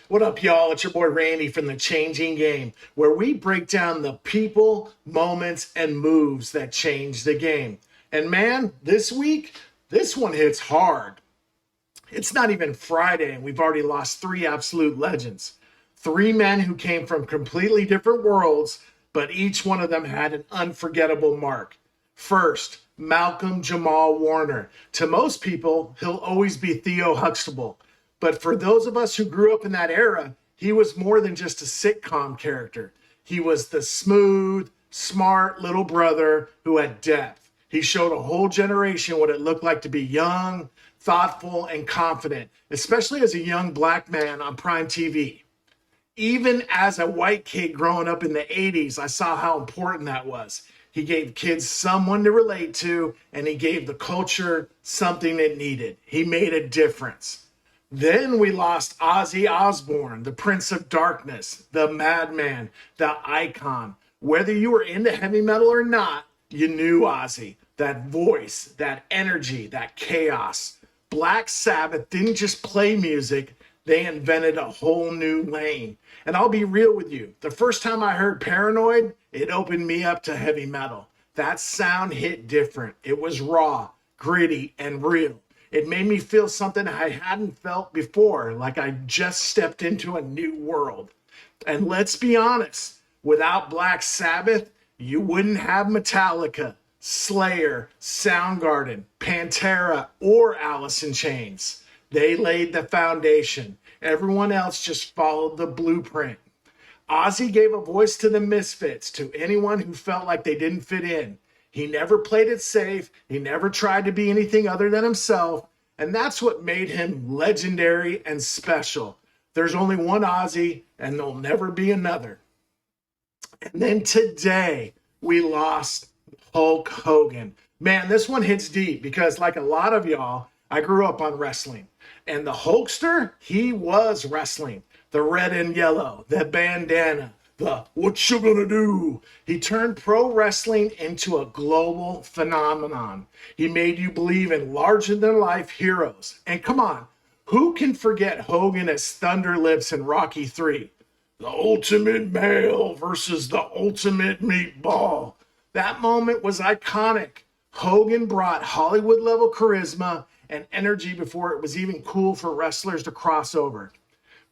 What up, y'all? It's your boy Randy from The Changing Game, where we break down the people, moments, and moves that change the game. And man, this week, this one hits hard. It's not even Friday, and we've already lost three absolute legends. Three men who came from completely different worlds, but each one of them had an unforgettable mark. First, Malcolm-Jamal Warner. To most people, he'll always be Theo Huxtable. But for those of us who grew up in that era, he was more than just a sitcom character. He was the smooth, smart little brother who had depth. He showed a whole generation what it looked like to be young, thoughtful, and confident, especially as a young black man on prime TV. Even as a white kid growing up in the 80s, I saw how important that was. He gave kids someone to relate to, and he gave the culture something it needed. He made a difference. Then we lost Ozzy Osbourne, the Prince of Darkness, the Madman, the icon. Whether you were into heavy metal or not, you knew Ozzy. That voice, that energy, that chaos. Black Sabbath didn't just play music, they invented a whole new lane. And I'll be real with you, the first time I heard Paranoid, it opened me up to heavy metal. That sound hit different. It was raw, gritty, and real. It made me feel something I hadn't felt before, like I just stepped into a new world. And let's be honest, without Black Sabbath, you wouldn't have Metallica, Slayer, Soundgarden, Pantera, or Alice in Chains. They laid the foundation. Everyone else just followed the blueprint. Ozzy gave a voice to the misfits, to anyone who felt like they didn't fit in. He never played it safe. He never tried to be anything other than himself. And that's what made him legendary and special. There's only one Ozzy, and there'll never be another. And then today, we lost Hulk Hogan. Man, this one hits deep because like a lot of y'all, I grew up on wrestling. And the Hulkster, he was wrestling. The red and yellow, the bandana, the what you gonna do? He turned pro wrestling into a global phenomenon. He made you believe in larger than life heroes. And come on, who can forget Hogan as Thunder Lips in Rocky 3? The ultimate male versus the ultimate meatball. That moment was iconic. Hogan brought Hollywood level charisma and energy before it was even cool for wrestlers to cross over.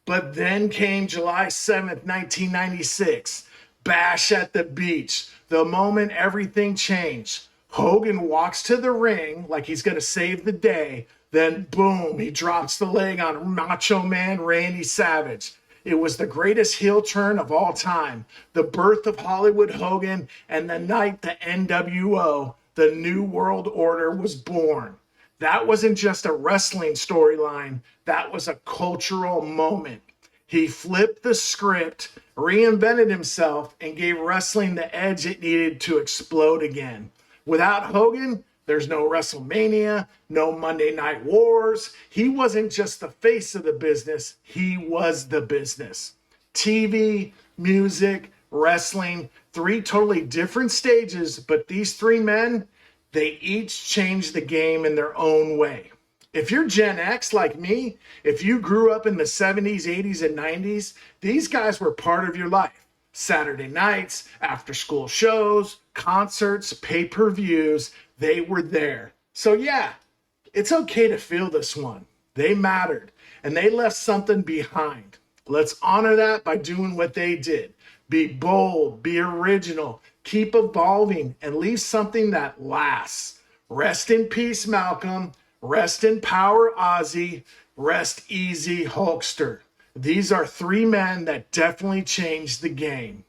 But then came July 7th, 1996, Bash at the Beach, the moment everything changed. Hogan walks to the ring like he's going to save the day, then boom, he drops the leg on Macho Man Randy Savage. It was the greatest heel turn of all time, the birth of Hollywood Hogan, and the night the NWO, the New World Order, was born. That wasn't just a wrestling storyline. That was a cultural moment. He flipped the script, reinvented himself, and gave wrestling the edge it needed to explode again. Without Hogan, there's no WrestleMania, no Monday Night Wars. He wasn't just the face of the business. He was the business. TV, music, wrestling, three totally different stages, but these three men, they each changed the game in their own way. If you're Gen X like me, if you grew up in the 70s, 80s, and 90s, these guys were part of your life. Saturday nights, after school shows, concerts, pay-per-views, they were there. So yeah, it's okay to feel this one. They mattered, and they left something behind. Let's honor that by doing what they did. Be bold, be original, keep evolving, and leave something that lasts. Rest in peace, Malcolm. Rest in power, Ozzy. Rest easy, Hulkster. These are three men that definitely changed the game.